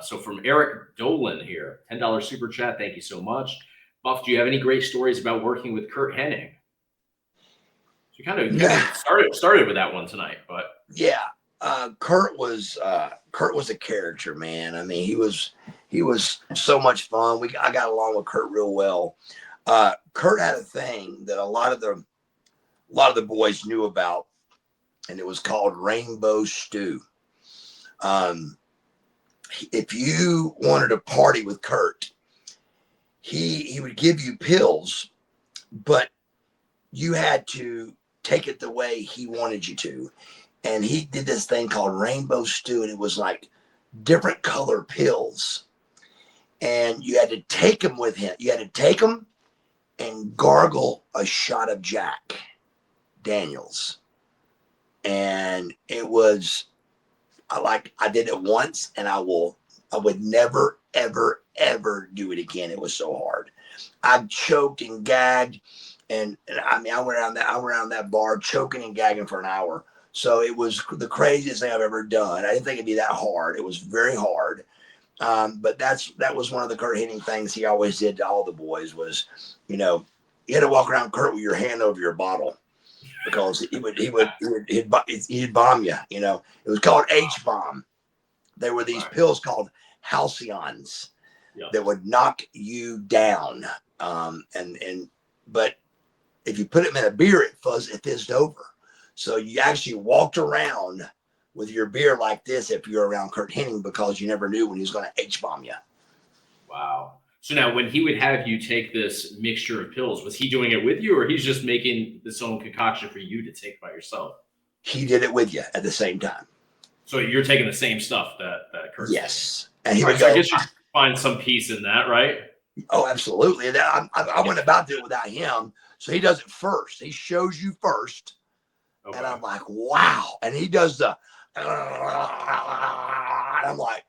So from Eric Dolan here, $10 super chat. Thank you so much. Buff, do you have any great stories about working with Curt Hennig? So you kind of started with that one tonight, but yeah, Curt was a character, man. I mean, he was so much fun. I got along with Curt real well. Curt had a thing that a lot of the boys knew about, and it was called Rainbow Stew. If you wanted to party with Curt, he would give you pills, but you had to take it the way he wanted you to. And he did this thing called Rainbow Stew, and it was like different color pills. And you had to take them with him. You had to take them and gargle a shot of Jack Daniels. And it was, I did it once, and I would never, ever, ever do it again. It was so hard. I choked and gagged, and I mean, I went around that bar choking and gagging for an hour. So it was the craziest thing I've ever done. I didn't think it'd be that hard. It was very hard. But that was one of the Curt Hennig things he always did to all the boys was, you had to walk around Curt with your hand over your bottle, because he'd bomb you. It was called H-bomb. There were these pills called halcyons that would knock you down. But if you put them in a beer, it fizzed over. So you actually walked around with your beer like this if you're around Curt Hennig, because you never knew when he was going to H-bomb you. Wow. So now when he would have you take this mixture of pills, was he doing it with you, or he's just making this own concoction for you to take by yourself? He did it with you at the same time. So you're taking the same stuff that Curt. Yes. And he would go, I guess you find some peace in that, right? Oh, absolutely. And I went about doing it without him. So he does it first. He shows you first. Okay. And I'm like, wow. And he does the, and I'm like,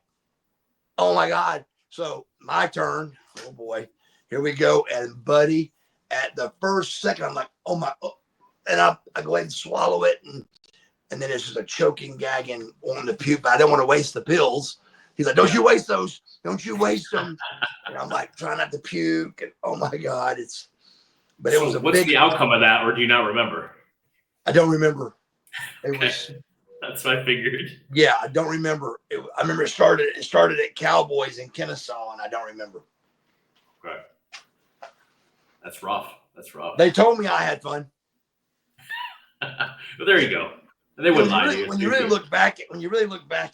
oh my God. So my turn. Oh boy, here we go. And buddy, at the first second, I'm like, oh my, and I go ahead and swallow it. And then it's just a choking, gagging, wanting to puke. But I don't want to waste the pills. He's like, don't you waste those. Don't you waste them. And I'm like, trying not to puke. And oh my God, but it was a what's the outcome of that, or do you not remember? I don't remember. It was. That's what I figured. Yeah, I don't remember. I remember it started at Cowboys in Kennesaw, and I don't remember. Okay. That's rough. They told me I had fun. Well, there you go. And they wouldn't lie to you. When you really look back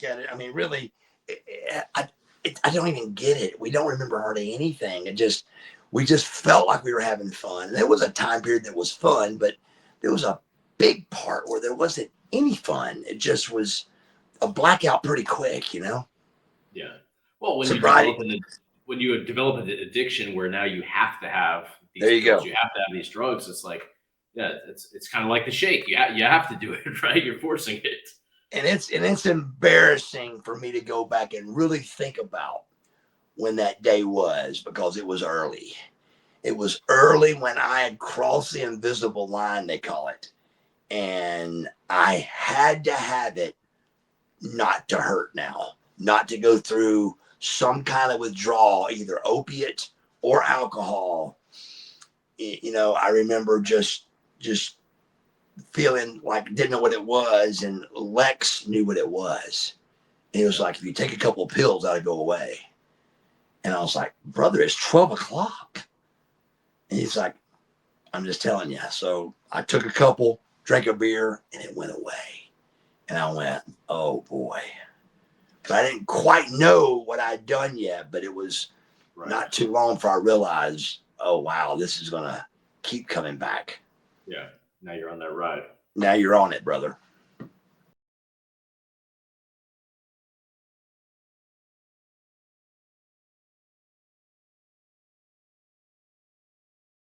at it, I mean, really, I don't even get it. We don't remember hardly anything. We just felt like we were having fun. And there was a time period that was fun, but there was a big part where there wasn't any fun. It just was a blackout pretty quick, Yeah. Well, when you develop an addiction where now you have to have these pills, you have to have these drugs, it's like, it's kind of like the shake. You have to do it, right? You're forcing it. And it's embarrassing for me to go back and really think about when that day was, because it was early. It was early when I had crossed the invisible line, they call it. And I had to have it not to hurt now, not to go through some kind of withdrawal, either opiate or alcohol. I remember just feeling like didn't know what it was, and Lex knew what it was. And he was like, if you take a couple of pills, that'll go away. And I was like, brother, it's 12 o'clock. And he's like, I'm just telling you. So I took a couple, drank a beer, and it went away. And I went, oh boy. But I didn't quite know what I'd done yet, but it was not too long before I realized, oh wow, this is going to keep coming back. Yeah. Now you're on that ride. Now you're on it, brother.